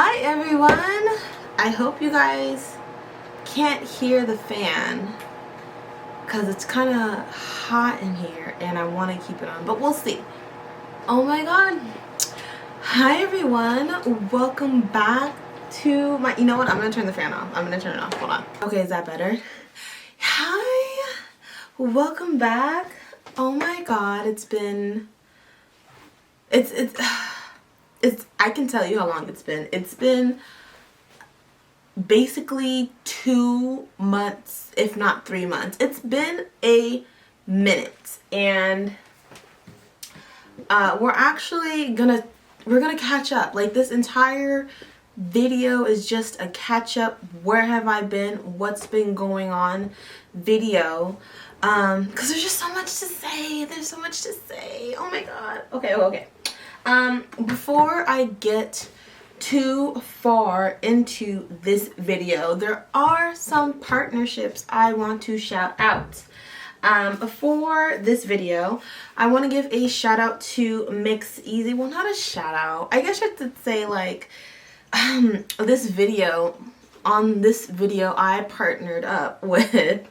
Hi everyone! I hope you guys can't hear the fan because it's kind of hot in here and I want to keep it on, but we'll see. Oh my god. Hi everyone, welcome back to my, you know what, I'm gonna turn the fan off. I'm gonna turn it off, hold on. Okay, is that better? Hi, welcome back. Oh my god, it's I can tell you how long it's been. It's been basically 2 months, if not 3 months. It's been a minute, and we're gonna catch up. Like, this entire video is just a catch up. Where have I been? What's been going on? Video. Because there's just so much to say. There's so much to say. Oh my god. Okay. Before I get too far into this video, there are some partnerships I want to shout out. For this video, I want to give a shout out to Mix Easy. Well, not a shout out. I guess I should say, like, this video I partnered up with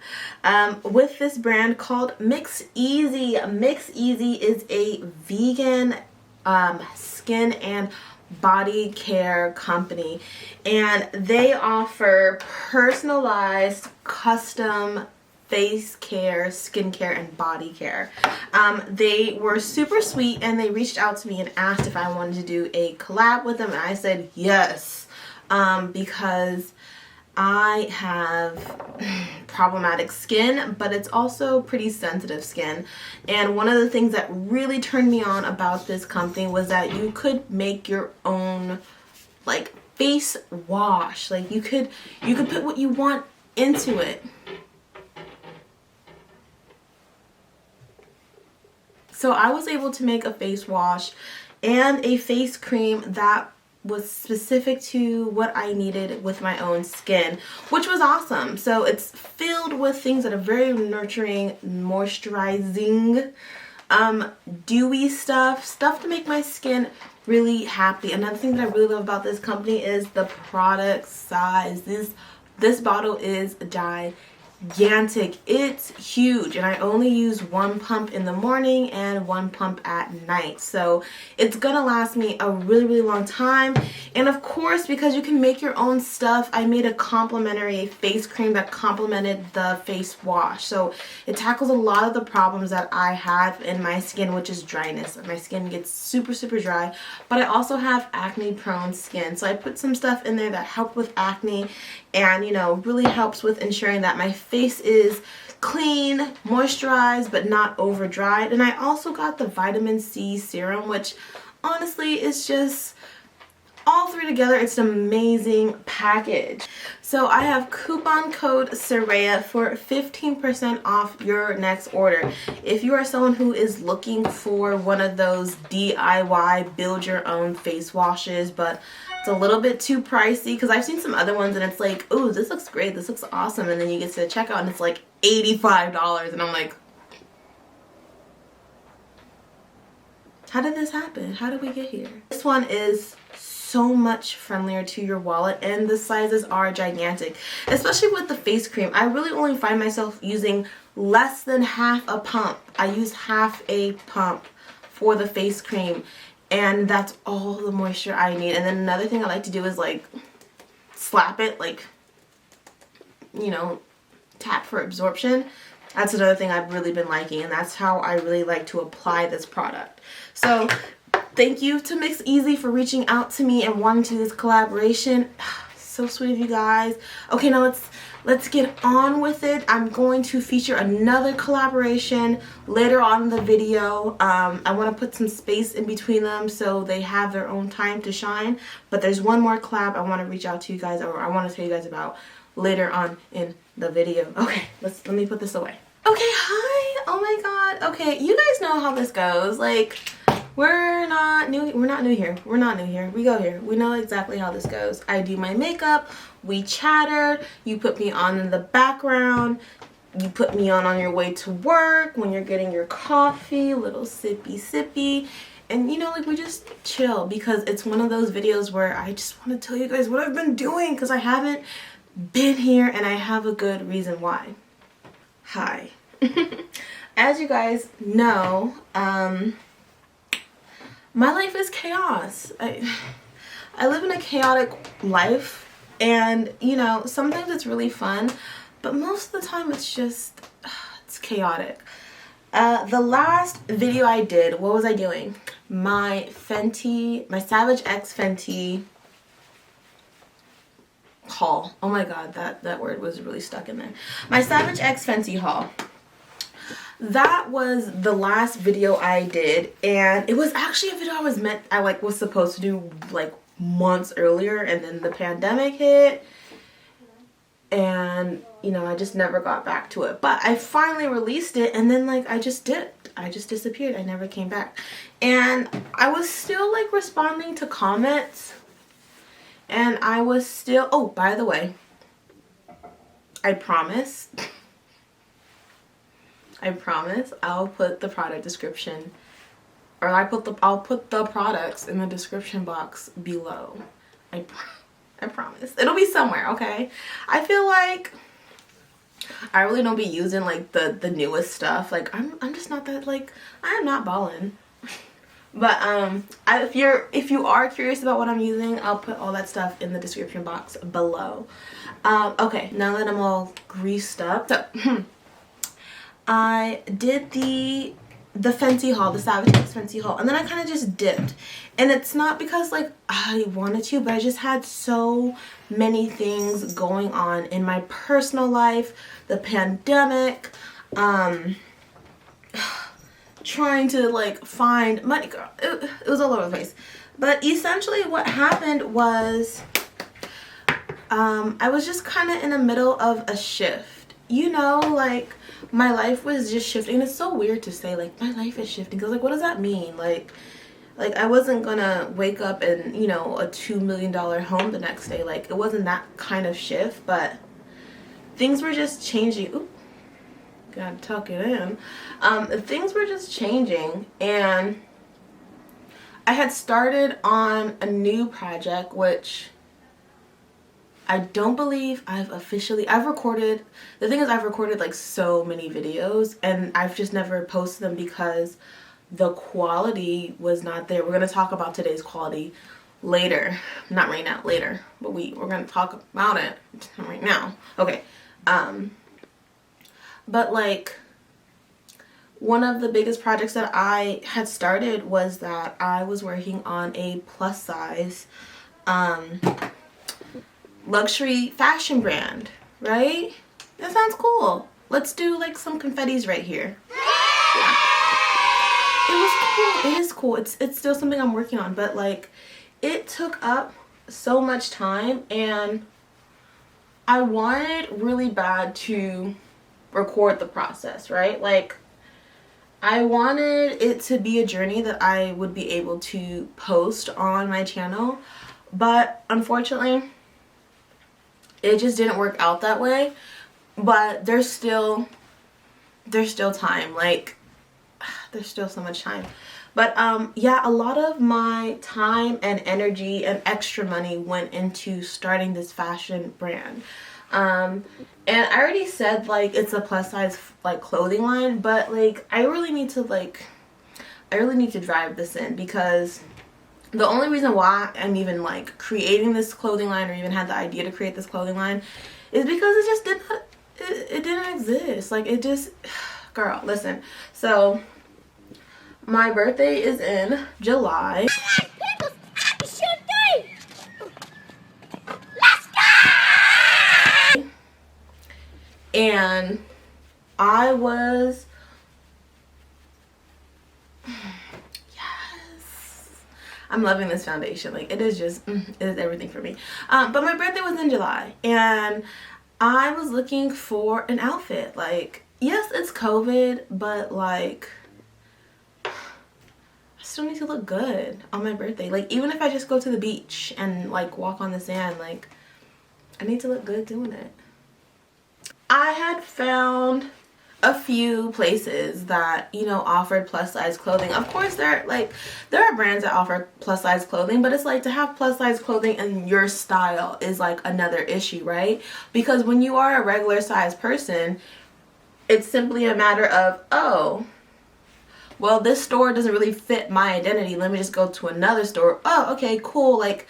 this brand called Mix Easy. Mix Easy is a vegan skin and body care company, and they offer personalized custom face care, skincare, and body care. They were super sweet, and they reached out to me and asked if I wanted to do a collab with them, and I said yes, because I have problematic skin, but it's also pretty sensitive skin. And one of the things that really turned me on about this company was that you could make your own, like, face wash. Like, you could put what you want into it. So I was able to make a face wash and a face cream that was specific to what I needed with my own skin, which was awesome. So it's filled with things that are very nurturing, moisturizing, dewy stuff to make my skin really happy. Another thing that I really love about this company is the product size. This bottle is gigantic. It's huge, and I only use 1 pump in the morning and 1 pump at night, so it's gonna last me a really long time. And of course, because you can make your own stuff, I made a complimentary face cream that complemented the face wash, so it tackles a lot of the problems that I have in my skin, which is dryness. My skin gets super dry, but I also have acne prone skin, so I put some stuff in there that help with acne and, you know, really helps with ensuring that my face is clean, moisturized, but not over dried. And I also got the vitamin C serum, which honestly is just, all three together, it's an amazing package. So I have coupon code Soraya for 15% off your next order. If you are someone who is looking for one of those DIY build your own face washes, but it's a little bit too pricey, because I've seen some other ones and it's like, oh, this looks great, this looks awesome, and then you get to the checkout and it's like $85, and I'm like, how did this happen? How did we get here? This one is so much friendlier to your wallet, and the sizes are gigantic, especially with the face cream. I really only find myself using less than half a pump. I use half a pump for the face cream, and that's all the moisture I need. And then another thing I like to do is, like, slap it, like, you know, tap for absorption. That's another thing I've really been liking, and that's how I really like to apply this product. So thank you to Mix Easy for reaching out to me and wanting to do this collaboration. So sweet of you guys. Okay, now let's get on with it. I'm going to feature another collaboration later on in the video. I want to put some space in between them so they have their own time to shine. But there's one more collab I want to reach out to you guys, or I want to tell you guys about later on in the video. Okay, let me put this away. Okay, hi. Oh my god. Okay, you guys know how this goes. Like, we're not new here. We're not new here. We go here. We know exactly how this goes. I do my makeup, we chatter, you put me on in the background, you put me on your way to work, when you're getting your coffee, little sippy, and you know, like we just chill, because it's one of those videos where I just want to tell you guys what I've been doing, because I haven't been here and I have a good reason why. Hi. As you guys know, my life is chaos. I live in a chaotic life, and you know, sometimes it's really fun, but most of the time it's just it's chaotic. The last video I did, what was I doing? My FENTY, my Savage X FENTY haul. Oh my god, that word was really stuck in there. My Savage X FENTY haul. That was the last video I did, and it was actually a video I was supposed to do like months earlier, and then the pandemic hit, and you know, I just never got back to it. But I finally released it, and then like I just disappeared. I never came back, and I was still like responding to comments, and I was still, oh, by the way, I promise I'll put the product description, or I'll put the products in the description box below. I promise. It'll be somewhere, okay? I feel like I really don't be using like the newest stuff. Like I'm just not that, like, I am not balling. But if you are curious about what I'm using, I'll put all that stuff in the description box below. Okay, now that I'm all greased up, so I did the FENTY haul, the Savage X FENTY haul, and then I kind of just dipped. And it's not because like I wanted to, but I just had so many things going on in my personal life, the pandemic, trying to like find money, girl. It was all over the place. But essentially what happened was I was just kind of in the middle of a shift. You know, like my life was just shifting. It's so weird to say like my life is shifting, because like what does that mean? Like I wasn't gonna wake up and, you know, a $2 million home the next day. Like it wasn't that kind of shift, but things were just changing. Ooh, gotta tuck it in. Things were just changing, and I had started on a new project, which I don't believe I've recorded. The thing is, I've recorded like so many videos, and I've just never posted them because the quality was not there. We're going to talk about today's quality later. Not right now, later. But we're going to talk about it right now. Okay. But like, one of the biggest projects that I had started was that I was working on a plus size luxury fashion brand, right? That sounds cool. Let's do like some confettis right here. Yeah. It was cool. It is cool. It's still something I'm working on, but like it took up so much time, and I wanted really bad to record the process, right? Like I wanted it to be a journey that I would be able to post on my channel, but unfortunately it just didn't work out that way. But there's still time. Like there's still so much time. But yeah, a lot of my time and energy and extra money went into starting this fashion brand. And I already said like it's a plus size like clothing line, but like I really need to drive this in, because the only reason why I'm even like creating this clothing line, or even had the idea to create this clothing line, is because it just didn't exist. Like it just, girl, listen. So my birthday is in July. And I was, yes, I'm loving this foundation. Like it is just, it is everything for me. But my birthday was in July, and I was looking for an outfit. Like, yes, it's COVID, but like I still need to look good on my birthday. Like even if I just go to the beach and like walk on the sand, like I need to look good doing it. I had found a few places that, you know, offered plus size clothing. Of course, there are brands that offer plus size clothing, but it's like, to have plus size clothing in your style is like another issue, right? Because when you are a regular size person, it's simply a matter of, oh, well, this store doesn't really fit my identity, let me just go to another store. Oh, okay, cool, like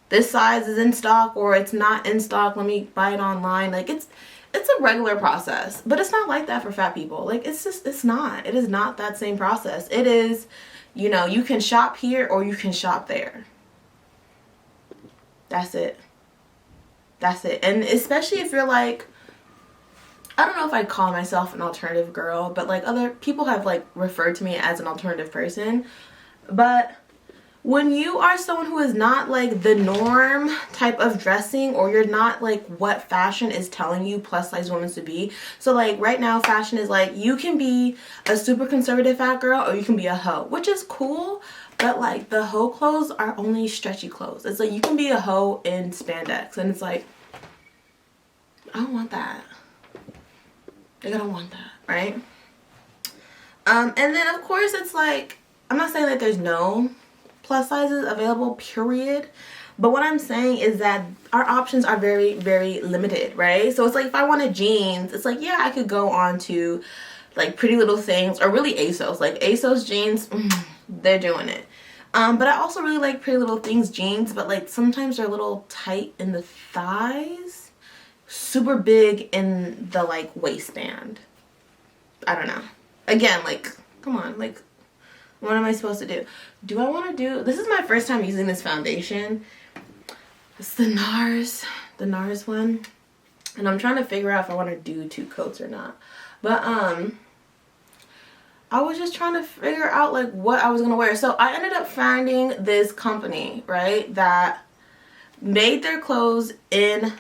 this size is in stock or it's not in stock, let me buy it online. Like it's a regular process, but it's not like that for fat people. Like it is not that same process. It is, you know, you can shop here or you can shop there. That's it. That's it. And especially if you're like, I don't know if I'd call myself an alternative girl, but like other people have like referred to me as an alternative person. But when you are someone who is not like the norm type of dressing, or you're not like what fashion is telling you plus size women to be. So like right now fashion is like, you can be a super conservative fat girl or you can be a hoe, which is cool, but like the hoe clothes are only stretchy clothes. It's like you can be a hoe in spandex and it's like, I don't want that. Like I don't want that, right? And then of course it's like, I'm not saying that there's no plus sizes available, period, but what I'm saying is that our options are very, very limited, right? So it's like, if I wanted jeans, it's like, yeah, I could go on to like Pretty Little Things or really ASOS. Like ASOS jeans, they're doing it. But I also really like Pretty Little Things jeans, but like sometimes they're a little tight in the thighs, super big in the like waistband. I don't know. Again, like, come on, like, what am I supposed to do? Do I want to do, this is my first time using this foundation. It's the NARS one. And I'm trying to figure out if I want to do 2 coats or not. But I was just trying to figure out like what I was going to wear. So I ended up finding this company, right, that made their clothes in-house,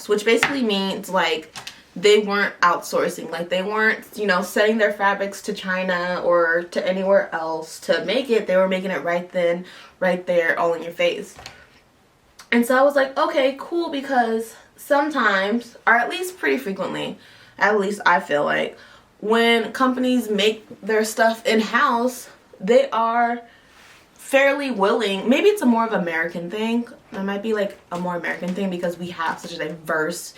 which basically means like they weren't outsourcing, like they weren't, you know, sending their fabrics to China or to anywhere else to make it. They were making it right then, right there, all in your face. And so I was like, okay, cool, because sometimes, or at least pretty frequently, at least I feel like, when companies make their stuff in-house, they are fairly willing, maybe it's a more of American thing, that might be like a more American thing because we have such a diverse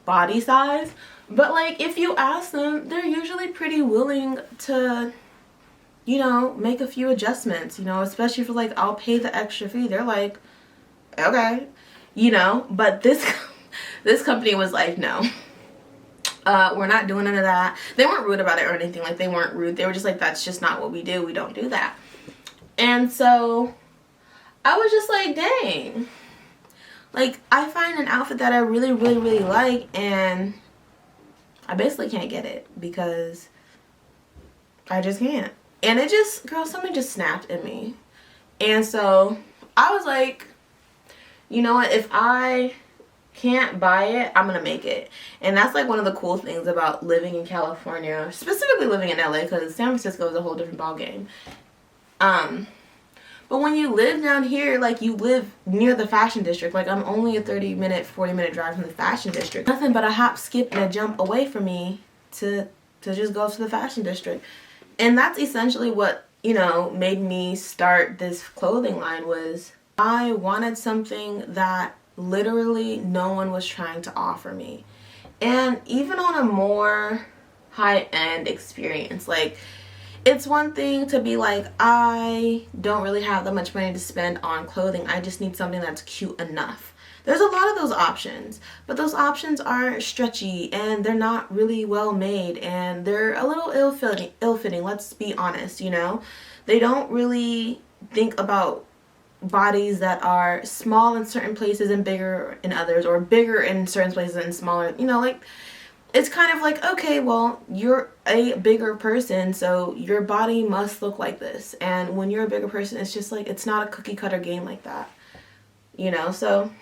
body size, but like if you ask them, they're usually pretty willing to, you know, make a few adjustments, you know, especially for like, I'll pay the extra fee. They're like, okay, you know. But this company was like, no, we're not doing none of that. They weren't rude about it or anything. Like they weren't rude, they were just like, that's just not what we do, we don't do that. And so I was just like, dang, like I find an outfit that I really, really, really like and I basically can't get it because I just can't. And it just, girl, something just snapped in me. And so I was like, you know what, if I can't buy it, I'm gonna make it. And that's like one of the cool things about living in California, specifically living in LA, because San Francisco is a whole different ballgame. But when you live down here, like you live near the fashion district, like I'm only a 30-minute, 40-minute drive from the fashion district. Nothing but a hop, skip, and a jump away from me to just go to the fashion district. And that's essentially what, you know, made me start this clothing line. Was I wanted something that literally no one was trying to offer me. And even on a more high-end experience, like, it's one thing to be like, I don't really have that much money to spend on clothing, I just need something that's cute enough. There's a lot of those options, but those options are stretchy and they're not really well made and they're a little ill-fitting, let's be honest, you know? They don't really think about bodies that are small in certain places and bigger in others, or bigger in certain places and smaller, you know, like, it's kind of like, okay, well, you're a bigger person, so your body must look like this. And when you're a bigger person, it's just like, it's not a cookie cutter game like that, you know? So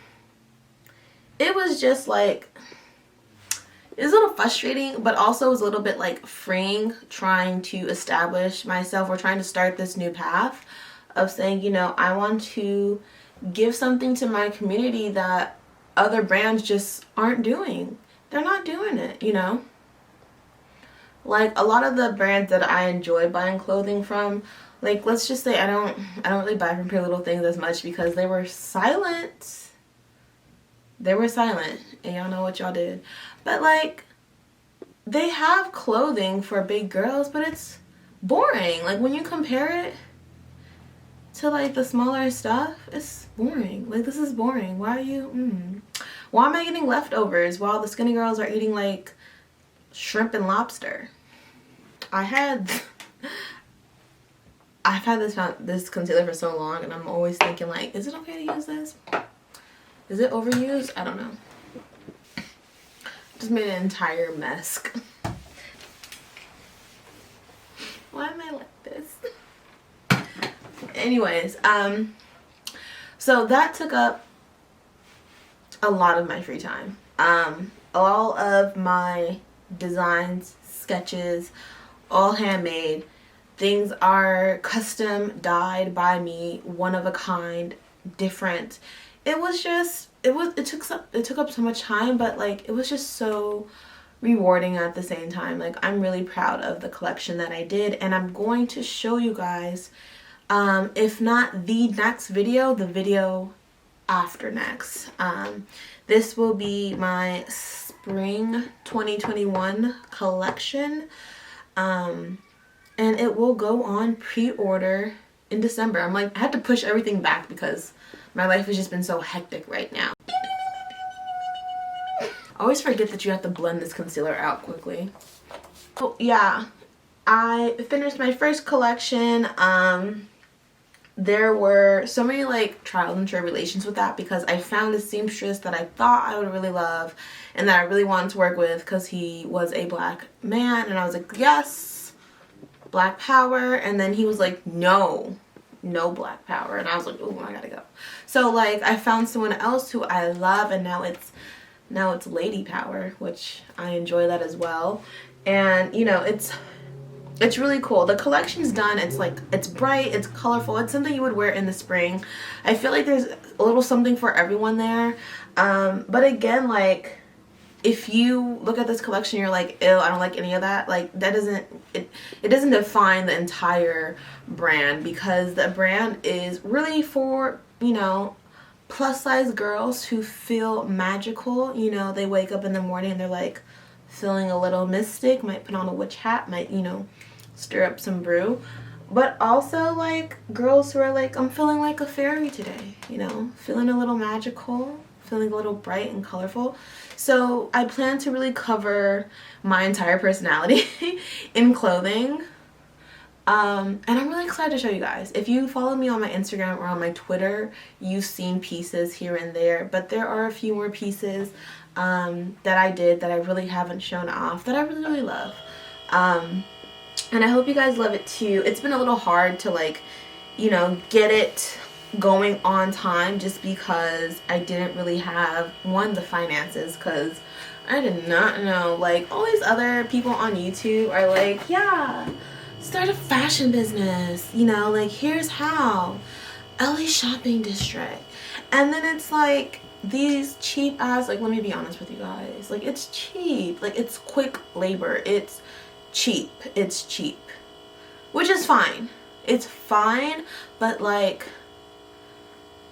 it was just like, it was a little frustrating, but also it was a little bit like freeing, trying to establish myself or trying to start this new path of saying, you know, I want to give something to my community that other brands just aren't doing. They're not doing it, you know? Like, a lot of the brands that I enjoy buying clothing from, like, let's just say I don't really buy from Pretty Little Things as much because they were silent. They were silent, and y'all know what y'all did. But, like, they have clothing for big girls, but it's boring. Like, when you compare it to, like, the smaller stuff, it's boring. Like, this is boring. Why are you, Why am I getting leftovers while the skinny girls are eating, like, shrimp and lobster? I've had this concealer for so long, and I'm always thinking, like, is it okay to use this? Is it overused? I don't know. Just made an entire mess. Why am I like this? Anyways, so that took up a lot of my free time. All of my designs, sketches, all handmade. Things are custom dyed by me, one of a kind, different. It was just, it took up so much time, but like, it was just so rewarding at the same time. Like, I'm really proud of the collection that I did, and I'm going to show you guys, if not the next video, the video after next. This will be my spring 2021 collection, and it will go on pre-order in December. I'm like, I had to push everything back because my life has just been so hectic right now. I always forget that you have to blend this concealer out quickly. Oh yeah, I finished my first collection. There were so many like trials and tribulations with that because I found a seamstress that I thought I would really love and that I really wanted to work with because he was a black man, and I was like, yes, black power. And then he was like, no black power, and I was like, oh, I gotta go. So like, I found someone else who I love, and now it's lady power, which I enjoy that as well. And you know, it's really cool. The collection's done. It's like, it's bright, it's colorful, it's something you would wear in the spring. I feel like there's a little something for everyone there. But again, like, if you look at this collection, you're like, ew, I don't like any of that. Like, that doesn't, it doesn't define the entire brand, because the brand is really for, you know, plus size girls who feel magical. You know, they wake up in the morning and they're like feeling a little mystic, might put on a witch hat, might, you know, stir up some brew. But also like girls who are like, I'm feeling like a fairy today, you know, feeling a little magical, feeling a little bright and colorful. So I plan to really cover my entire personality in clothing. And I'm really excited to show you guys. If you follow me on my Instagram or on my Twitter, you've seen pieces here and there, but there are a few more pieces that I did that I really haven't shown off that I really, really love. And I hope you guys love it too. It's been a little hard to like, you know, get it going on time just because I didn't really have, one, the finances, because I did not know, like, all these other people on YouTube are like, yeah, start a fashion business, you know, like, here's how, LA shopping district. And then it's like these cheap ass, like, let me be honest with you guys, like, it's cheap, like, it's quick labor, it's cheap, which is fine, it's fine, but like,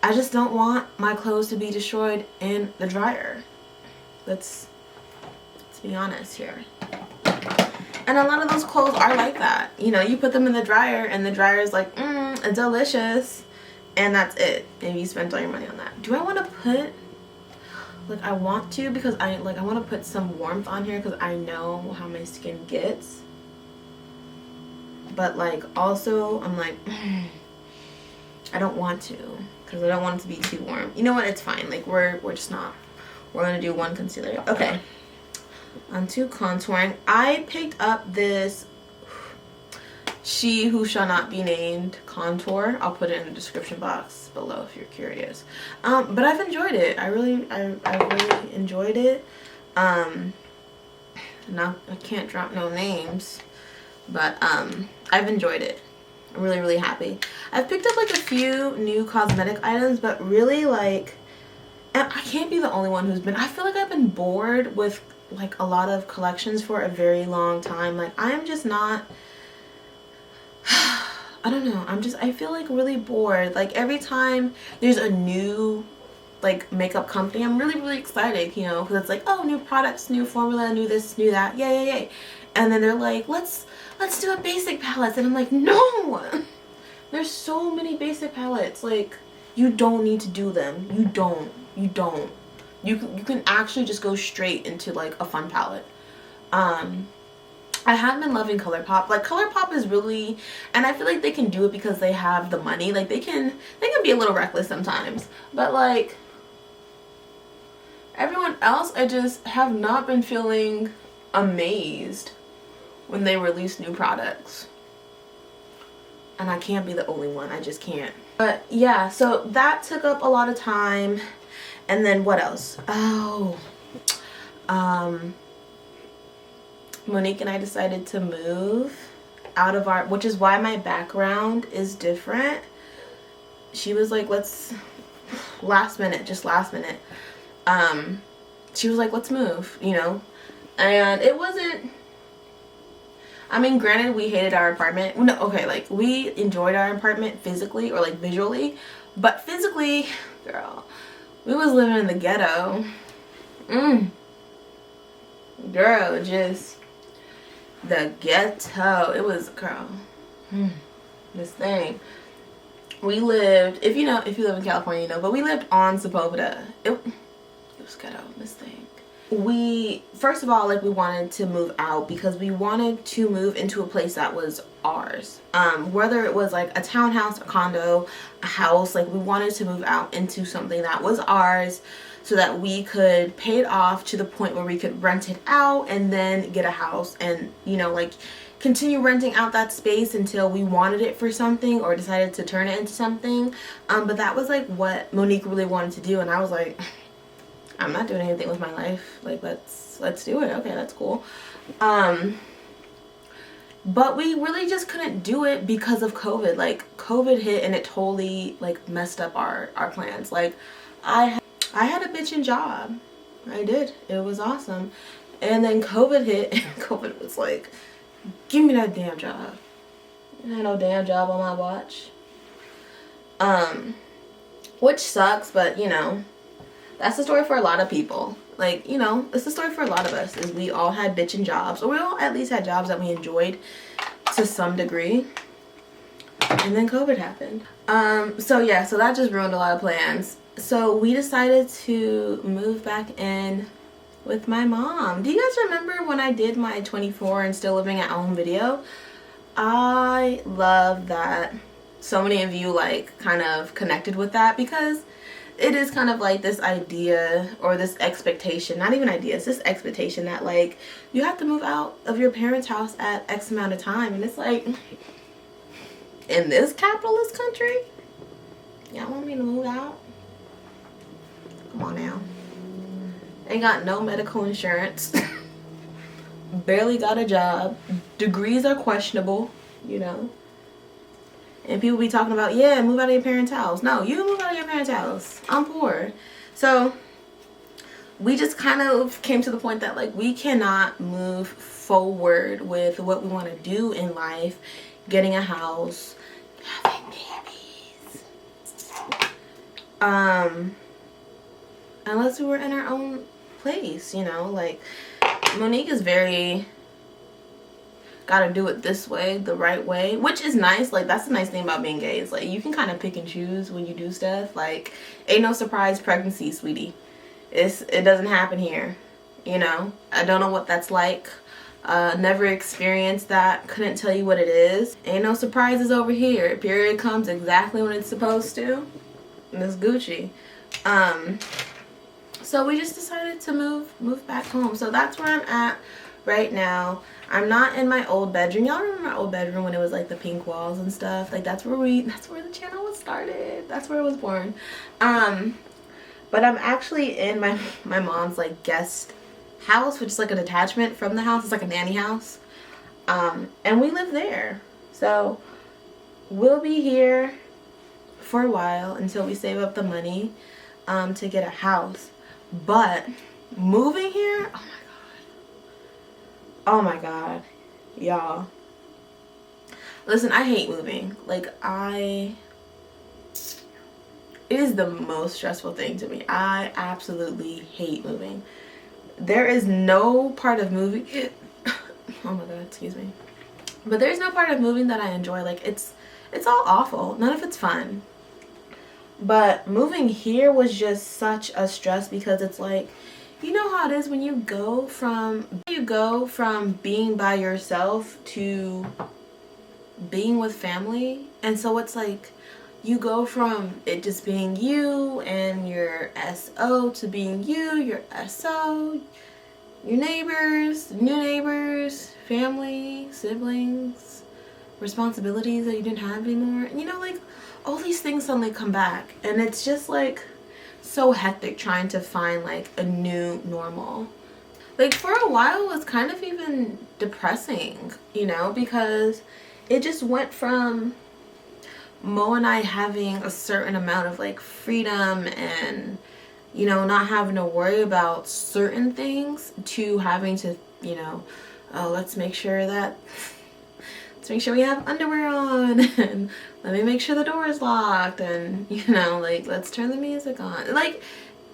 I just don't want my clothes to be destroyed in the dryer. Let's be honest here. And a lot of those clothes are like that. You know, you put them in the dryer and the dryer is like, delicious. And that's it. And you spent all your money on that. Do I want to put, like, I want to, because I want to put some warmth on here because I know how my skin gets. But like, also, I'm like, I don't want to, because I don't want it to be too warm. You know what? It's fine. Like, we're just not. We're going to do one concealer. Okay. On to contouring. I picked up this She Who Shall Not Be Named contour. I'll put it in the description box below if you're curious. But I've enjoyed it. I really enjoyed it. Now I can't drop no names, but I've enjoyed it. I'm really, really happy. I've picked up like a few new cosmetic items, but really, like, And I can't be the only one who's been, I feel like I've been bored with like a lot of collections for a very long time. Like I'm just not, I don't know, I feel like really bored. Like every time there's a new like makeup company, I'm really excited, you know, because it's like, oh, new products, new formula, new this, new that, yay. And then they're like, let's do a basic palette, and I'm like, no, there's so many basic palettes. Like you don't need to do them. You don't. You can actually just go straight into like a fun palette. I have been loving ColourPop. Like ColourPop is really, and I feel like they can do it because they have the money. Like they can be a little reckless sometimes. But like everyone else, I just have not been feeling amazed when they release new products. And I can't be the only one. I just can't. But yeah, so that took up a lot of time. And then what else? Oh, Monique and I decided to move out of our, which is why my background is different. She was like, let's, last minute, she was like, let's move, you know. And it wasn't, I mean, granted, we hated our apartment. No, okay, like we enjoyed our apartment physically or like visually, but physically, girl, we was living in the ghetto. Girl, just the ghetto. It was, girl, this thing. We lived, if you live in California, you know, but we lived on Sepulveda. It was ghetto, this thing. We, first of all, like we wanted to move out because we wanted to move into a place that was ours. Whether it was like a townhouse, a condo, a house, like we wanted to move out into something that was ours so that we could pay it off to the point where we could rent it out and then get a house and, you know, like continue renting out that space until we wanted it for something or decided to turn it into something. But that was like what Monique really wanted to do, and I was like, I'm not doing anything with my life. Like let's do it. Okay, that's cool. But we really just couldn't do it because of COVID. Like COVID hit and it totally like messed up our plans. Like I had a bitchin' job. I did. It was awesome. And then COVID hit and COVID was like, give me that damn job. I had no damn job on my watch. Which sucks, but you know, that's the story for a lot of people. Like, you know, it's the story for a lot of us, is we all had bitchin' jobs, or we all at least had jobs that we enjoyed to some degree. And then COVID happened. So yeah, so that just ruined a lot of plans. So we decided to move back in with my mom. Do you guys remember when I did my 24 and still living at home video? I love that so many of you like kind of connected with that, because it is kind of like this idea or this expectation, not even idea, it's this expectation that like you have to move out of your parents' house at X amount of time. And it's like, in this capitalist country, y'all want me to move out? Come on now. Ain't got no medical insurance. Barely got a job. Degrees are questionable, you know. And people be talking about, yeah, move out of your parents' house. No, you move out of your parents' house. I'm poor. So we just kind of came to the point that like we cannot move forward with what we want to do in life, getting a house, having babies, unless we were in our own place, you know. Like Monique is very gotta do it this way, the right way, which is nice. Like that's the nice thing about being gay, is like you can kind of pick and choose when you do stuff. Like ain't no surprise pregnancy, sweetie. It doesn't happen here, you know. I don't know what that's like. Never experienced that, couldn't tell you what it is. Ain't no surprises over here. Period comes exactly when it's supposed to, and it's Gucci. So we just decided to move back home. So that's where I'm at right now. I'm not in my old bedroom. Y'all remember my old bedroom when it was like the pink walls and stuff? Like that's where the channel was started. That's where it was born. But I'm actually in my mom's like guest house, which is like a detachment from the house. It's like a nanny house. And we live there. So we'll be here for a while until we save up the money. to get a house. But moving here, oh my god, y'all. Listen, I hate moving. Like, it is the most stressful thing to me. I absolutely hate moving. There is no part of moving oh my god, excuse me. But there's no part of moving that I enjoy. Like, it's all awful. None of it's fun. But moving here was just such a stress because it's like, you know how it is when you go from being by yourself to being with family. And so it's like you go from it just being you and your SO to being you, your SO, your neighbors, new neighbors, family, siblings, responsibilities that you didn't have anymore. And you know, like, all these things suddenly come back, and it's just like so hectic trying to find like a new normal. Like, for a while it was kind of even depressing, you know, because it just went from Mo and I having a certain amount of like freedom and, you know, not having to worry about certain things to having to, you know, oh, let's make sure we have underwear on, and let me make sure the door is locked, and, you know, like, let's turn the music on. Like,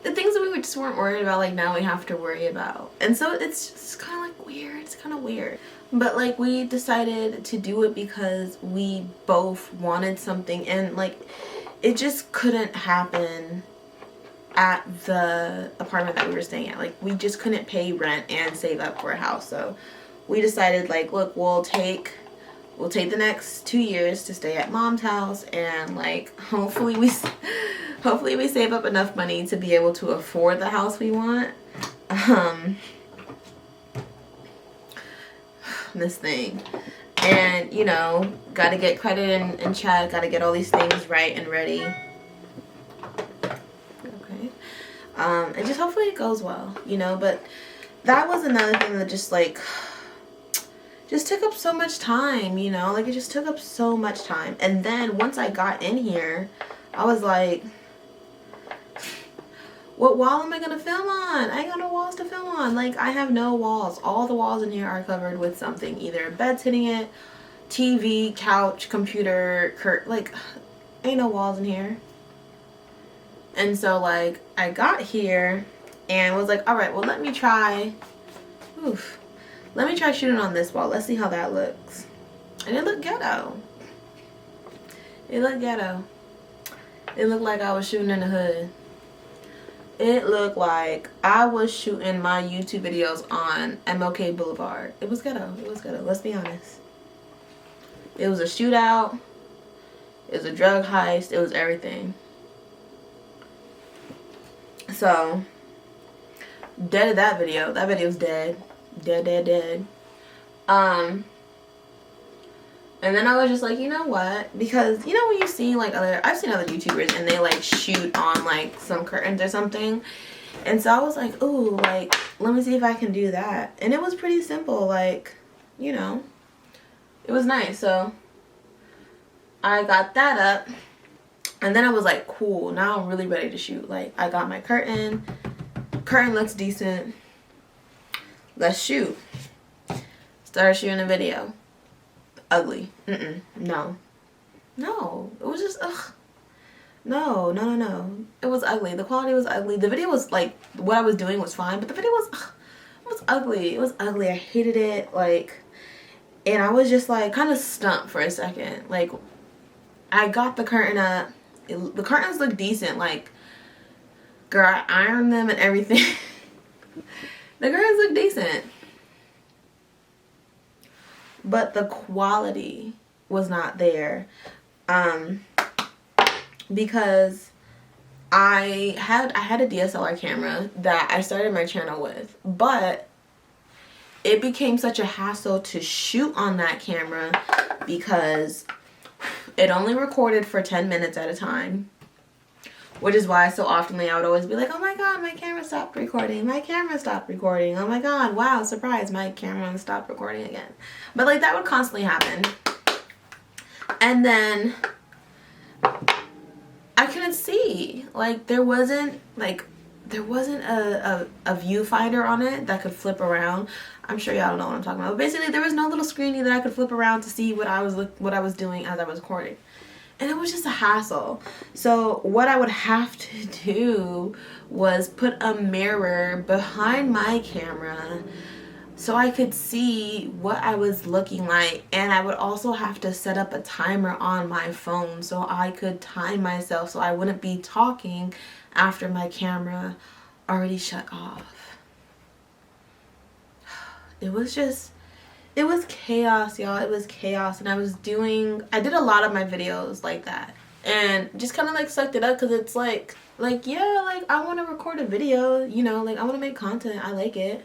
the things that we just weren't worried about, like, now we have to worry about. And so it's just kind of like weird. It's kind of weird. But like, we decided to do it because we both wanted something, and like, it just couldn't happen at the apartment that we were staying at. Like, we just couldn't pay rent and save up for a house. So we decided, like, look, we'll take the next 2 years to stay at mom's house, and like, hopefully we save up enough money to be able to afford the house we want. This thing, and, you know, got to get credit and Chad, got to get all these things right and ready. Okay. And just hopefully it goes well, you know. But that was another thing that just like just took up so much time, you know. Like, it just took up so much time. And then once I got in here, I was like, what wall am I gonna film on? I ain't got no walls to film on. Like, I have no walls. All the walls in here are covered with something. Either a bed sitting it, TV, couch, computer, like, ain't no walls in here. And so, like, I got here and was like, alright, well, let me try shooting on this wall. Let's see how that looks. And it looked ghetto. It looked ghetto. It looked like I was shooting in the hood. It looked like I was shooting my YouTube videos on MLK Boulevard. It was ghetto. It was ghetto. Let's be honest. It was a shootout. It was a drug heist. It was everything. So, dead of that video. That video's dead. Dead. And then I was just like, you know what? Because, you know, when you see like I've seen other YouTubers and they like shoot on like some curtains or something. And so I was like, ooh, like, let me see if I can do that. And it was pretty simple, like, you know, it was nice. So I got that up, and then I was like, cool, now I'm really ready to shoot. Like, I got my curtain looks decent, let's shoot. Started shooting a video. Ugly. No, it was just no, it was ugly. The quality was ugly. The video was like, what I was doing was fine, but the video was it was ugly. It was ugly. I hated it. Like, and I was just like kind of stumped for a second. Like, I got the curtain up. The curtains look decent. Like, girl, I ironed them and everything. The curtains look decent. But the quality was not there, because I had a DSLR camera that I started my channel with, but it became such a hassle to shoot on that camera because it only recorded for 10 minutes at a time. Which is why so often I would always be like, oh my god, my camera stopped recording. My camera stopped recording. Oh my god, wow, surprise, my camera stopped recording again. But like, that would constantly happen. And then I couldn't see. like there wasn't a viewfinder on it that could flip around. I'm sure y'all don't know what I'm talking about. But basically, there was no little screeny that I could flip around to see what I was doing as I was recording. And it was just a hassle. So what I would have to do was put a mirror behind my camera so I could see what I was looking like. And I would also have to set up a timer on my phone so I could time myself so I wouldn't be talking after my camera already shut off. It was chaos, y'all. It was chaos. And I did a lot of my videos like that. And just kind of like sucked it up because it's like, yeah, like I want to record a video, you know, like I want to make content. I like it.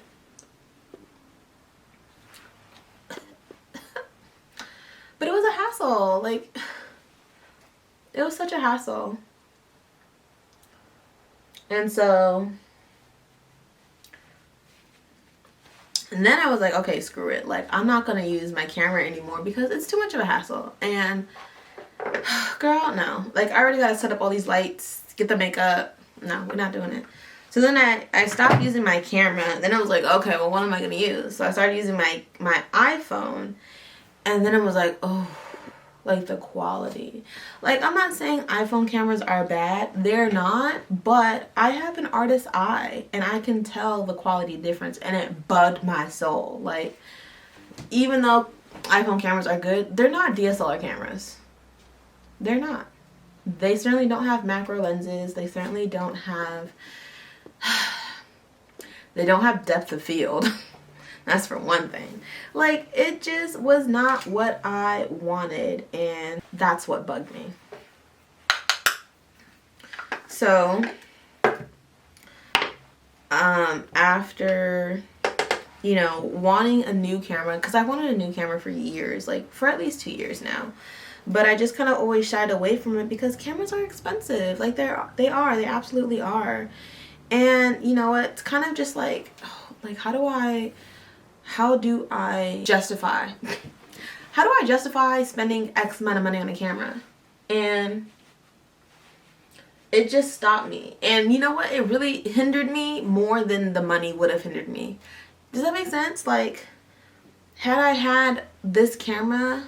But it was a hassle. Like, it was such a hassle. And so, and then I was like, okay, screw it. Like, I'm not going to use my camera anymore because it's too much of a hassle. And, girl, no. Like, I already got to set up all these lights, get the makeup. No, we're not doing it. So then I stopped using my camera. Then I was like, okay, well, what am I going to use? So I started using my iPhone. And then it was like, oh, like the quality. Like, I'm not saying iPhone cameras are bad. They're not. But I have an artist's eye. And I can tell the quality difference. And it bugged my soul. Like, even though iPhone cameras are good, they're not DSLR cameras. They're not. They certainly don't have macro lenses. They certainly don't have... they don't have depth of field. That's for one thing. Like, it just was not what I wanted, and that's what bugged me. So, after, you know, wanting a new camera, because I wanted a new camera for years, like for at least 2 years now. But I just kind of always shied away from it because cameras are expensive. Like, they absolutely are. And, you know, it's kind of just like, oh, like, how do I justify spending X amount of money on a camera? And it just stopped me. And you know what? It really hindered me more than the money would have hindered me. Does that make sense? Like, had I had this camera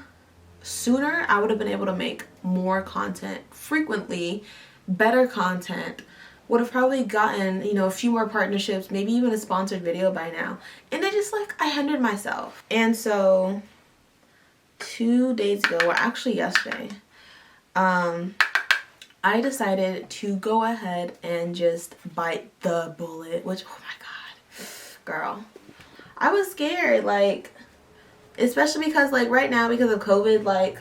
sooner, I would have been able to make more content frequently, better content. Would have probably gotten, you know, a few more partnerships, maybe even a sponsored video by now. And it just, like, I hindered myself. And so 2 days ago, or actually yesterday, I decided to go ahead and just bite the bullet, which, oh my God, girl, I was scared, like, especially because, like, right now, because of COVID, like,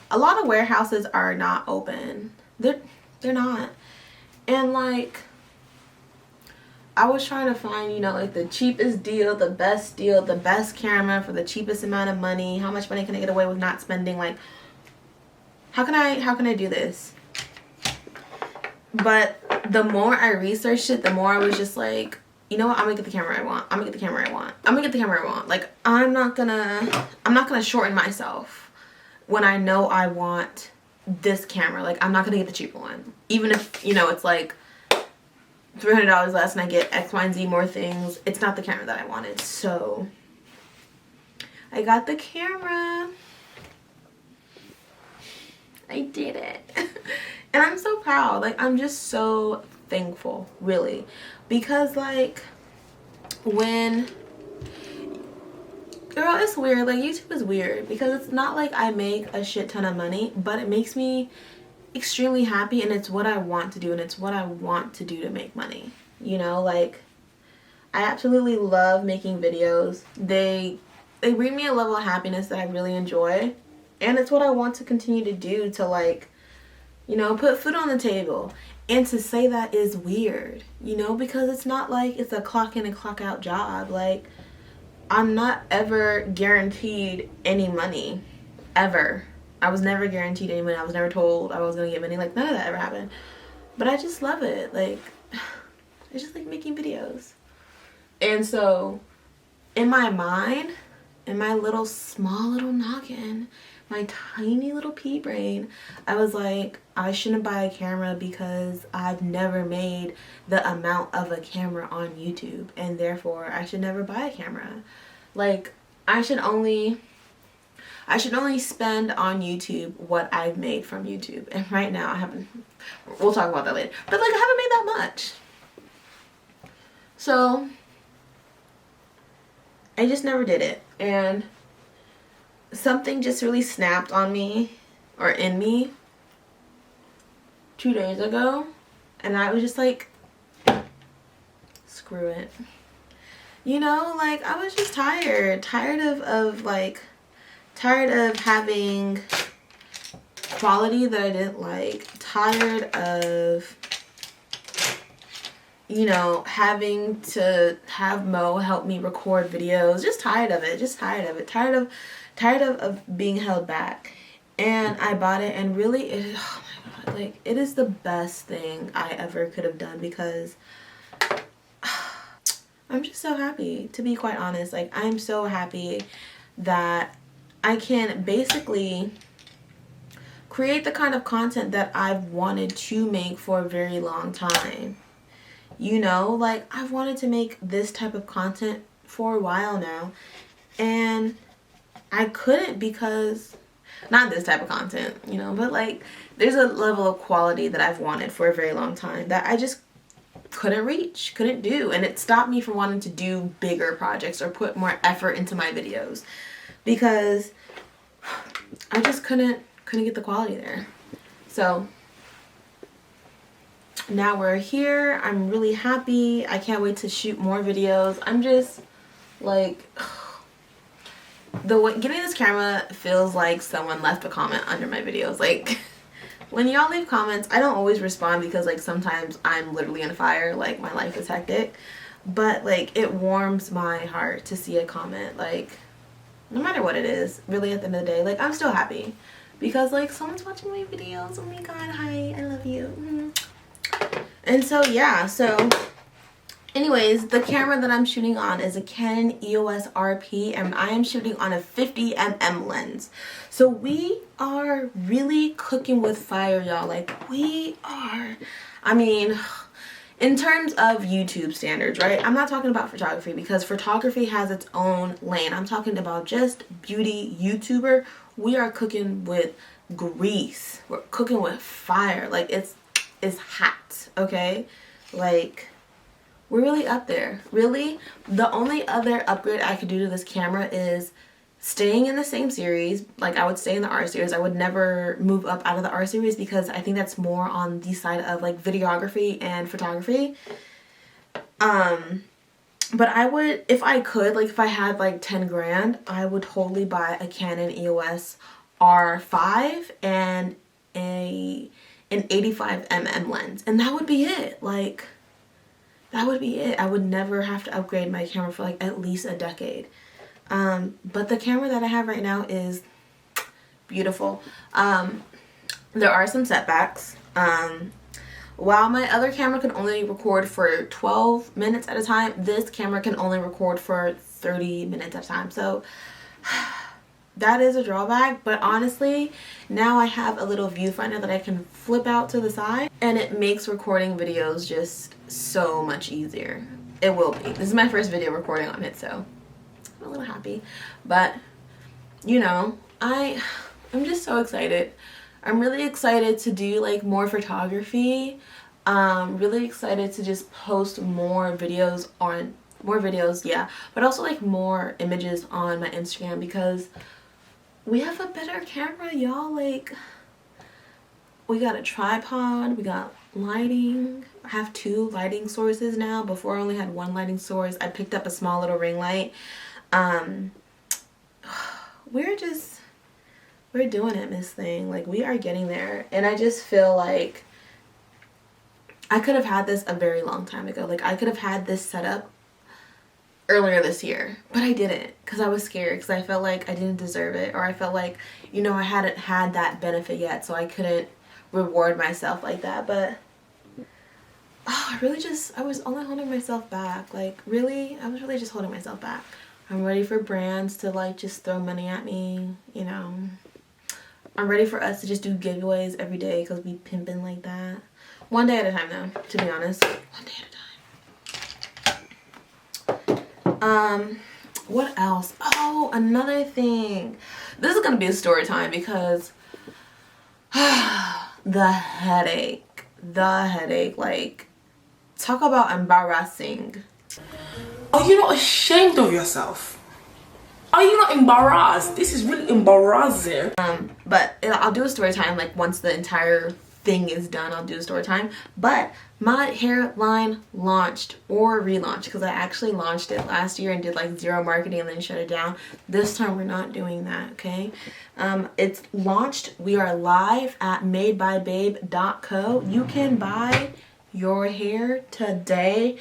a lot of warehouses are not open. They're not. And, like, I was trying to find, you know, like, the cheapest deal, the best camera for the cheapest amount of money. How much money can I get away with not spending? Like, how can I do this? But the more I researched it, the more I was just like, you know what? I'm gonna get the camera I want. I'm gonna get the camera I want. I'm gonna get the camera I want. Like, I'm not gonna shorten myself when I know I want this camera. Like, I'm not gonna get the cheaper one, even if, you know, it's like $300 less and I get X, Y, and Z more things. It's not the camera that I wanted. So I got the camera. I did it. And I'm so proud. Like, I'm just so thankful, really, because, like, when, girl, it's weird. Like, YouTube is weird because it's not like I make a shit ton of money, but it makes me extremely happy, and it's what I want to do, and it's what I want to do to make money. You know, like, I absolutely love making videos. They bring me a level of happiness that I really enjoy, and it's what I want to continue to do to, like, you know, put food on the table. And to say that is weird, you know, because it's not like it's a clock in and clock out job. Like, I'm not ever guaranteed any money, ever. I was never guaranteed any money. I was never told I was gonna get money. Like, none of that ever happened. But I just love it. Like, I just like making videos. And so, in my mind, in my little small little noggin, my tiny little pea brain, I was like, I shouldn't buy a camera because I've never made the amount of a camera on YouTube, and therefore I should never buy a camera. Like, I should only spend on YouTube what I've made from YouTube. And right now I haven't, we'll talk about that later, but like I haven't made that much. So I just never did it. And something just really snapped on me, or in me, 2 days ago. And I was just like, screw it. You know, like I was just tired of having quality that I didn't like, tired of, you know, having to have Mo help me record videos, just tired of it, tired of being held back. And I bought it, and really, oh my god, like, it is the best thing I ever could have done, because I'm just so happy, to be quite honest. Like, I'm so happy that I can basically create the kind of content that I've wanted to make for a very long time. You know, like, I've wanted to make this type of content for a while now, and I couldn't because, not this type of content, you know, but like, there's a level of quality that I've wanted for a very long time that I just couldn't reach, couldn't do, and it stopped me from wanting to do bigger projects or put more effort into my videos, because I just couldn't get the quality there. So now we're here. I'm really happy. I can't wait to shoot more videos. I'm just like, getting this camera feels like someone left a comment under my videos. Like, when y'all leave comments, I don't always respond because like sometimes I'm literally on fire, like my life is hectic, but like it warms my heart to see a comment. Like, no matter what it is, really, at the end of the day, like, I'm still happy because like someone's watching my videos. Oh my god, hi, I love you. And so yeah, so anyways, the camera that I'm shooting on is a Canon EOS RP, and I am shooting on a 50mm lens. So we are really cooking with fire, y'all. Like, we are, I mean, in terms of YouTube standards, right? I'm not talking about photography, because photography has its own lane. I'm talking about just beauty YouTuber. We are cooking with grease. We're cooking with fire. Like, it's hot, okay? Like, we're really up there. Really, the only other upgrade I could do to this camera is staying in the same series. Like, I would stay in the R series. I would never move up out of the R series, because I think that's more on the side of like videography and photography. But I would, if I could, like if I had like 10 grand, I would totally buy a Canon EOS R5 and an 85mm lens, and that would be it. Like, that would be it. I would never have to upgrade my camera for like at least a decade. But the camera that I have right now is beautiful. There are some setbacks. While my other camera can only record for 12 minutes at a time, this camera can only record for 30 minutes at a time. So that is a drawback, but honestly, now I have a little viewfinder that I can flip out to the side, and it makes recording videos just so much easier. It will be. This is my first video recording on it, so I'm a little happy. But, you know, I'm just so excited. I'm really excited to do like more photography. Really excited to just post more videos, yeah, but also like more images on my Instagram, because we have a better camera, y'all. Like, we got a tripod, we got lighting. I have 2 lighting sources now. Before I only had 1 lighting source. I picked up a small little ring light. We're doing it, Miss Thing. Like, we are getting there. And I just feel like I could have had this a very long time ago. Like, I could have had this set up earlier this year, but I didn't, because I was scared, because I felt like I didn't deserve it, or I felt like, you know, I hadn't had that benefit yet, so I couldn't reward myself like that. But I was only holding myself back. Like, really, I was really just holding myself back. I'm ready for brands to like just throw money at me, you know. I'm ready for us to just do giveaways every day because we pimping like that. One day at a time though, to be honest. One day at a time. What else? Oh, another thing. This is gonna be a story time because the headache, like, talk about embarrassing. Are you not ashamed of yourself? Are you not embarrassed? This is really embarrassing. But I'll do a story time, like once the entire thing is done, I'll do a story time. But my hairline launched or relaunched, because I actually launched it last year and did like 0 marketing and then shut it down. This time we're not doing that, okay? It's launched. We are live at madebybabe.co. You can buy your hair today.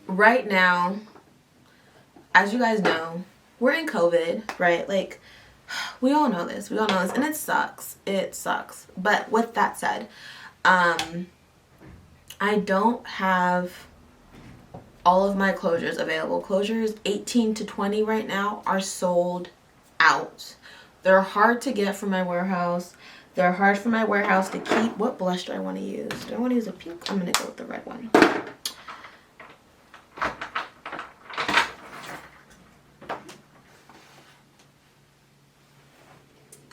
Right now, as you guys know, we're in COVID, right? Like, we all know this. We all know this. And it sucks. It sucks. But with that said, I don't have all of my closures available. Closures 18 to 20 right now are sold out. They're hard to get from my warehouse. They're hard for my warehouse to keep. What blush do I want to use? Do I want to use a pink? I'm going to go with the red one.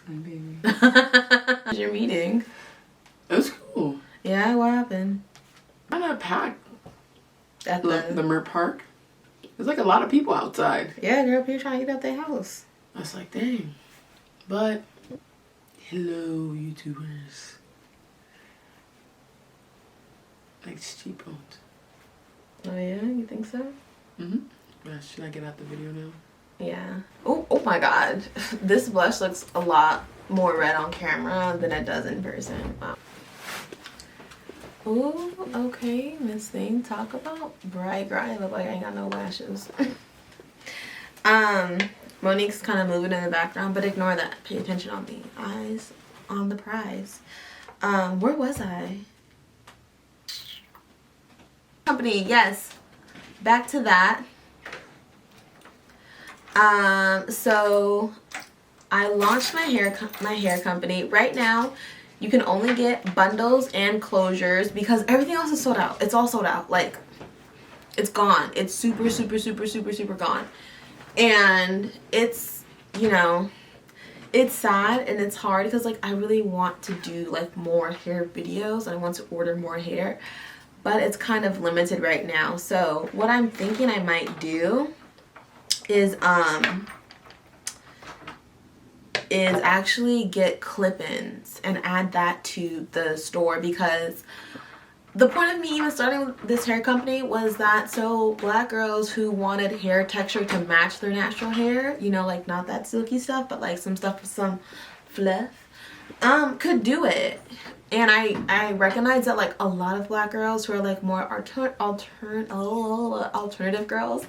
Baby. Your meeting. It was cool. Yeah, what happened? I'm not packed At the Mer Park. There's like a lot of people outside. Yeah, girl, people trying to get out their house. I was like, dang. But hello, YouTubers. Like, it's cheap bones. Oh yeah, you think so? Should I get out the video now? Yeah. Oh my god. This blush looks a lot more red on camera than it does in person. Wow. Oh, okay, Miss Thing. Talk about bright girl. I look like I ain't got no lashes. Monique's kind of moving in the background, but ignore that. Pay attention on the eyes on the prize. Where was I? Company, yes. Back to that. So I launched my hair company. Right now, you can only get bundles and closures because everything else is sold out. It's all sold out. Like, it's gone. It's super gone. And it's, you know, it's sad and it's hard because like I really want to do like more hair videos. I want to order more hair, but it's kind of limited right now. So what I'm thinking I might do is actually get clip-ins and add that to the store, because the point of me even starting this hair company was that so black girls who wanted hair texture to match their natural hair, you know, like not that silky stuff but like some stuff with some fluff, could do it. And I recognize that like a lot of black girls who are like more alternative girls,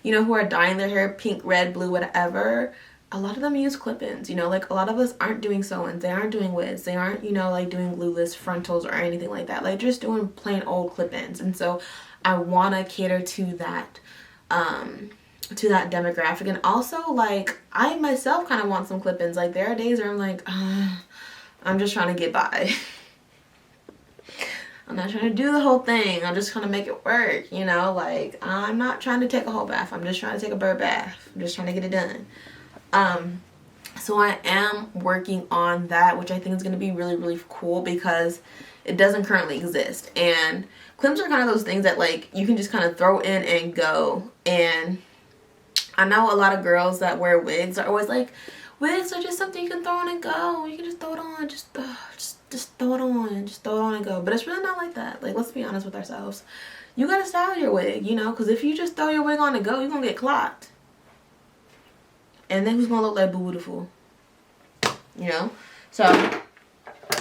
you know, who are dyeing their hair pink, red, blue, whatever, a lot of them use clip-ins, you know, like a lot of us aren't doing sew-ins, they aren't doing wigs, they aren't, you know, like doing glueless frontals or anything like that, like just doing plain old clip-ins. And so I want to cater to that demographic. And also like I myself kind of want some clip-ins. Like there are days where I'm like, I'm just trying to get by. I'm not trying to do the whole thing. I'm just trying to make it work, you know? Like, I'm not trying to take a whole bath. I'm just trying to take a bird bath. I'm just trying to get it done. So I am working on that, which I think is going to be really cool because it doesn't currently exist. And clips are kind of those things that, like, you can just kind of throw in and go. And I know a lot of girls that wear wigs are always like, wigs are just something you can throw on and go. You can just throw it on. Just throw it on. Just throw it on and go. But it's really not like that. Like, let's be honest with ourselves. You gotta style your wig, you know? Because if you just throw your wig on and go, you're gonna get clocked. And then who's gonna look like beautiful? You know? So,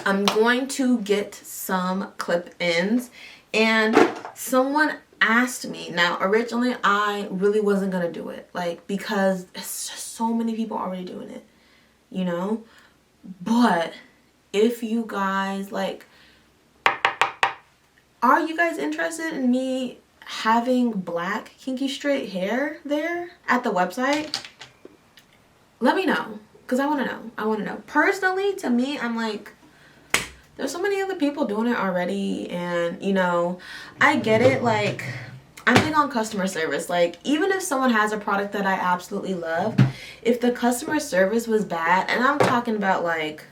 I'm going to get some clip-ins. And someone asked me. Now, originally, I really wasn't gonna do it. Like, because it's just so many people already doing it. You know? But if you guys, like, are you guys interested in me having black kinky straight hair there at the website, let me know, because I want to know. I want to know. Personally, to me, I'm like, there's so many other people doing it already, and you know, I get it. Like, I'm big on customer service. Like, even if someone has a product that I absolutely love, if the customer service was bad, and I'm talking about like,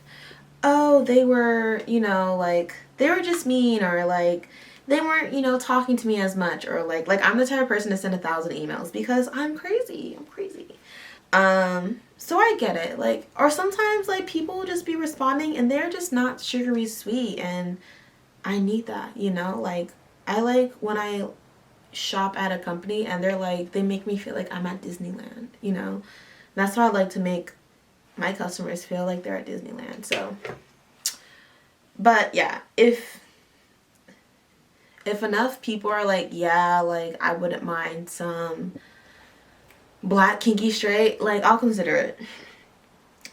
oh, they were, you know, like, they were just mean, or like, they weren't, you know, talking to me as much, or like I'm the type of person to send 1,000 emails because I'm crazy. So I get it. Like, or sometimes like people will just be responding and they're just not sugary sweet, and I need that, you know? Like, I like when I shop at a company and they're like, they make me feel like I'm at Disneyland, you know? That's how I like to make my customers feel, like they're at Disneyland. So, but yeah, if enough people are like, yeah, like I wouldn't mind some black kinky straight, like I'll consider it,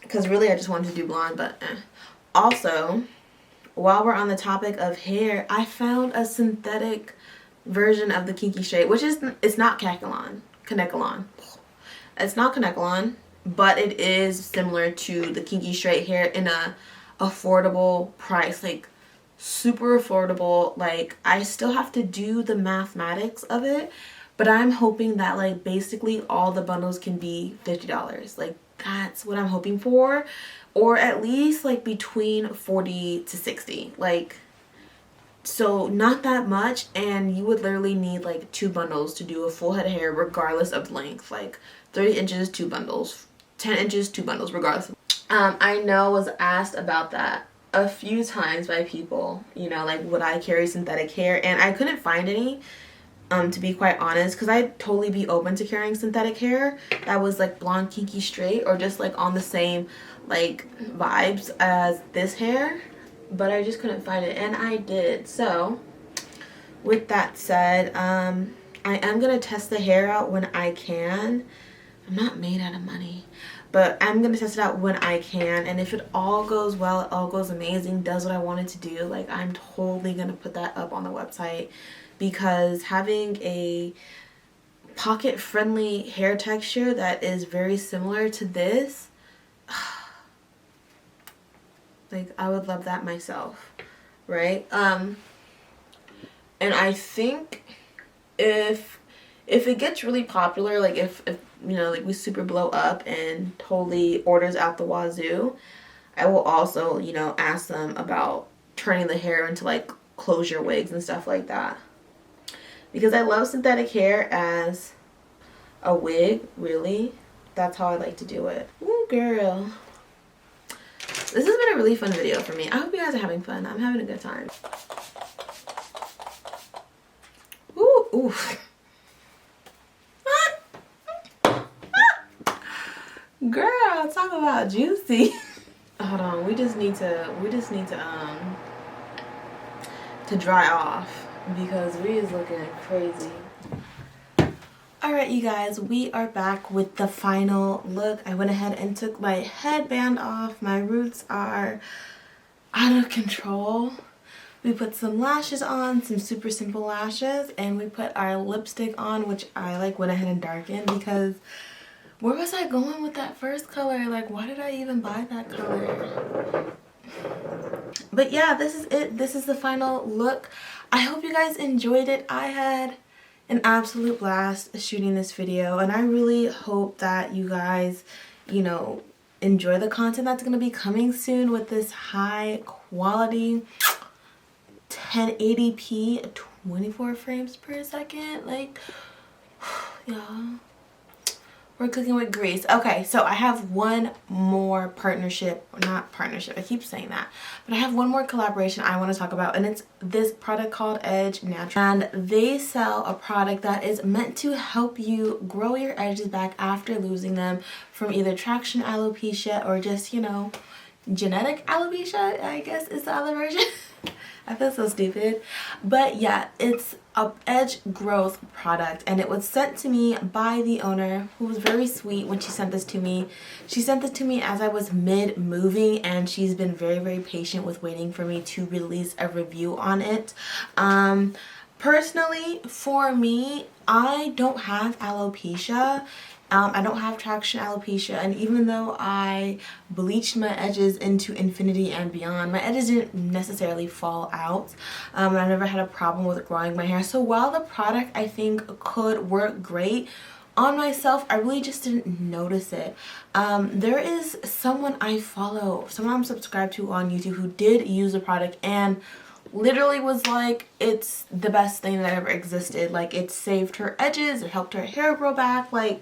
because really I just wanted to do blonde, but Also, while we're on the topic of hair, I found a synthetic version of the kinky straight, which is, it's not Kanekalon. It's not Kanekalon, but it is similar to the kinky straight hair in a affordable price, like super affordable. Like, I still have to do the mathematics of it, but I'm hoping that like basically all the bundles can be $50. Like, that's what I'm hoping for, or at least like between 40 to 60. Like, so not that much, and you would literally need like 2 bundles to do a full head of hair regardless of length. Like 30 inches, 2 bundles, 10 inches, 2 bundles, regardless. I know I was asked about that a few times by people, you know, like would I carry synthetic hair, and I couldn't find any, to be quite honest, because I'd totally be open to carrying synthetic hair that was like blonde kinky straight, or just like on the same like vibes as this hair, but I just couldn't find it, and I did. So with that said, I am gonna test the hair out when I can. I'm not made out of money, but I'm gonna test it out when I can, and if it all goes well, it all goes amazing, does what I wanted to do, like I'm totally gonna put that up on the website, because having a pocket friendly hair texture that is very similar to this, like I would love that myself, right? And I think if it gets really popular, like if you know, like we super blow up and totally orders out the wazoo, I will also, you know, ask them about turning the hair into like closure wigs and stuff like that, because I love synthetic hair as a wig. Really, that's how I like to do it. Ooh, girl, this has been a really fun video for me. I hope you guys are having fun. I'm having a good time. Ooh, ooh. Girl, talk about juicy. Hold on, we just need to dry off, because we is looking crazy. Alright, you guys, we are back with the final look. I went ahead and took my headband off. My roots are out of control. We put some lashes on, some super simple lashes, and we put our lipstick on, which I like went ahead and darkened, because where was I going with that first color? Like, why did I even buy that color? But yeah, this is it. This is the final look. I hope you guys enjoyed it. I had an absolute blast shooting this video, and I really hope that you guys, you know, enjoy the content that's going to be coming soon with this high quality 1080p 24 frames per second. Like, yeah, we're cooking with grease. Okay, so I have one more partnership, or not partnership, I keep saying that, but I have one more collaboration I want to talk about, and it's this product called Edge Naturale. And they sell a product that is meant to help you grow your edges back after losing them from either traction alopecia or just, you know, genetic alopecia, I guess is the other version. I feel so stupid. But yeah, it's a edge growth product, and it was sent to me by the owner, who was very sweet when she sent this to me. She sent this to me as I was mid-moving, and she's been very, very patient with waiting for me to release a review on it. Personally, for me, I don't have alopecia. I don't have traction alopecia, and even though I bleached my edges into infinity and beyond, my edges didn't necessarily fall out. I never had a problem with growing my hair. So while the product I think could work great on myself, I really just didn't notice it. There is someone I follow, someone I'm subscribed to on YouTube who did use the product and literally was like, it's the best thing that ever existed. Like, it saved her edges, it helped her hair grow back. Like,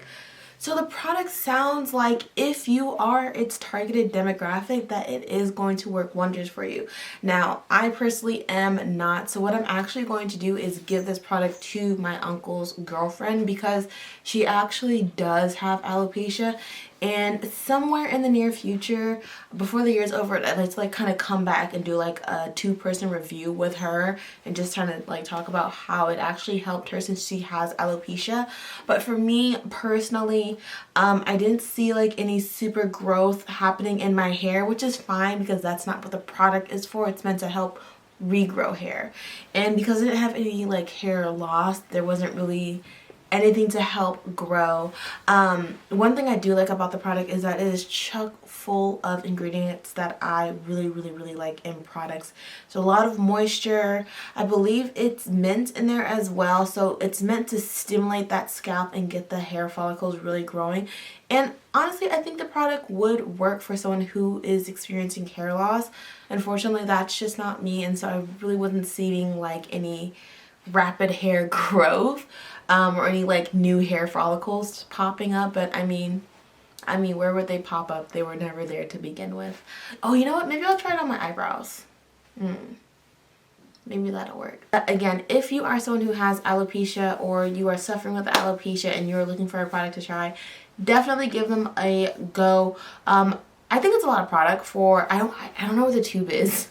so the product sounds like if you are its targeted demographic, that it is going to work wonders for you. Now, I personally am not, so what I'm actually going to do is give this product to my uncle's girlfriend because she actually does have alopecia, and somewhere in the near future, before the year's over, I'd like to like kind of come back and do like a 2-person review with her and just kind of like talk about how it actually helped her since she has alopecia. But for me personally, I didn't see like any super growth happening in my hair, which is fine because that's not what the product is for. It's meant to help regrow hair. And because I didn't have any like hair loss, there wasn't really anything to help grow. One thing I do like about the product is that it is chock full of ingredients that I really like in products. So a lot of moisture. I believe it's mint in there as well, so it's meant to stimulate that scalp and get the hair follicles really growing. And honestly, I think the product would work for someone who is experiencing hair loss. Unfortunately, that's just not me, and so I really wasn't seeing like any rapid hair growth or any like new hair follicles popping up. But I mean where would they pop up? They were never there to begin with. Oh, you know what, maybe I'll try it on my eyebrows. Maybe that'll work. But again, if you are someone who has alopecia or you are suffering with alopecia and you're looking for a product to try, definitely give them a go. I think it's a lot of product for, I don't know where the tube is.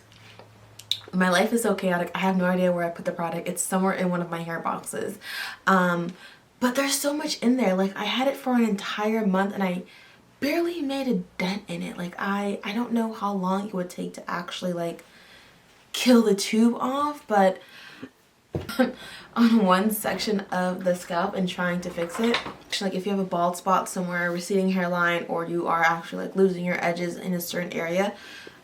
My life is so chaotic. I have no idea where I put the product. It's somewhere in one of my hair boxes. But there's so much in there. Like, I had it for an entire month and I barely made a dent in it. Like, I don't know how long it would take to actually like kill the tube off, but on one section of the scalp and trying to fix it, like if you have a bald spot somewhere, receding hairline, or you are actually like losing your edges in a certain area,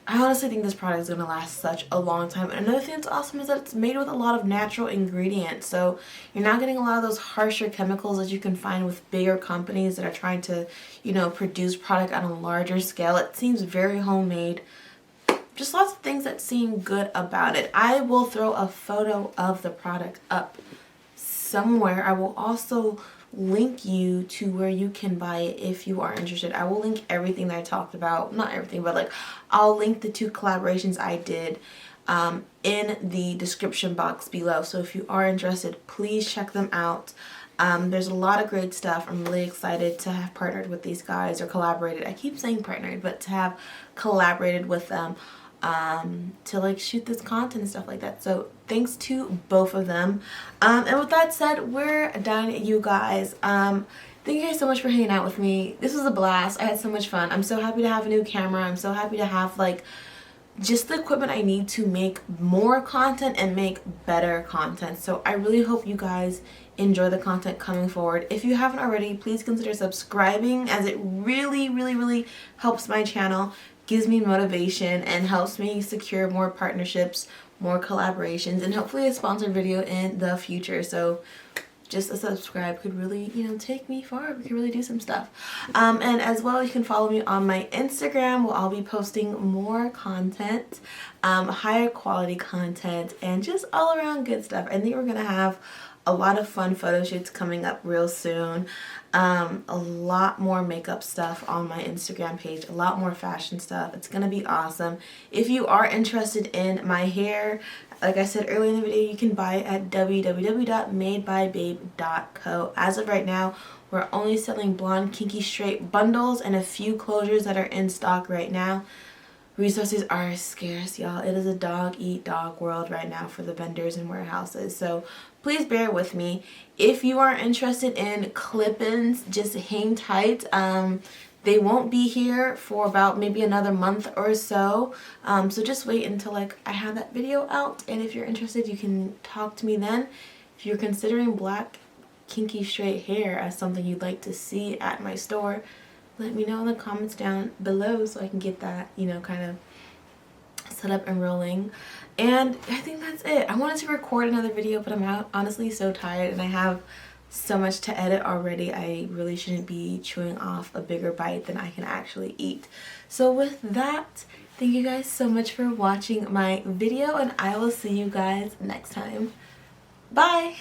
I honestly think this product is going to last such a long time. And another thing that's awesome is that it's made with a lot of natural ingredients. So you're not getting a lot of those harsher chemicals that you can find with bigger companies that are trying to, you know, produce product on a larger scale. It seems very homemade. Just lots of things that seem good about it. I will throw a photo of the product up somewhere. I will also link you to where you can buy it if you are interested. I will link everything that I talked about, not everything, but like I'll link the 2 collaborations I did in the description box below. So if you are interested, please check them out. There's a lot of great stuff. I'm really excited to have partnered with these guys, or collaborated. I keep saying partnered, but to have collaborated with them to like shoot this content and stuff like that. So thanks to both of them. And with that said, we're done, you guys. Thank you guys so much for hanging out with me. This was a blast. I had so much fun. I'm so happy to have a new camera. I'm so happy to have like just the equipment I need to make more content and make better content. So I really hope you guys enjoy the content coming forward. If you haven't already, please consider subscribing, as it really helps my channel, gives me motivation, and helps me secure more partnerships, more collaborations, and hopefully a sponsored video in the future. So just a subscribe could really, you know, take me far. We could really do some stuff. And as well, you can follow me on my Instagram, where I'll be posting more content, higher quality content, and just all around good stuff. I think we're gonna have a lot of fun photo shoots coming up real soon. A lot more makeup stuff on my Instagram page, a lot more fashion stuff. It's gonna be awesome. If you are interested in my hair, like I said earlier in the video, you can buy it at www.madebybabe.co. As of right now, we're only selling blonde kinky straight bundles and a few closures that are in stock right now. Resources are scarce, y'all. It is a dog-eat-dog world right now for the vendors and warehouses. So please bear with me. If you are interested in clip-ins, just hang tight. They won't be here for about maybe another month or so. So just wait until like I have that video out, and if you're interested, you can talk to me then. If you're considering black kinky straight hair as something you'd like to see at my store, let me know in the comments down below so I can get that, you know, kind of set up and rolling. And I think that's it. I wanted to record another video, but I'm honestly so tired and I have so much to edit already. I really shouldn't be chewing off a bigger bite than I can actually eat. So with that, thank you guys so much for watching my video, and I will see you guys next time. Bye!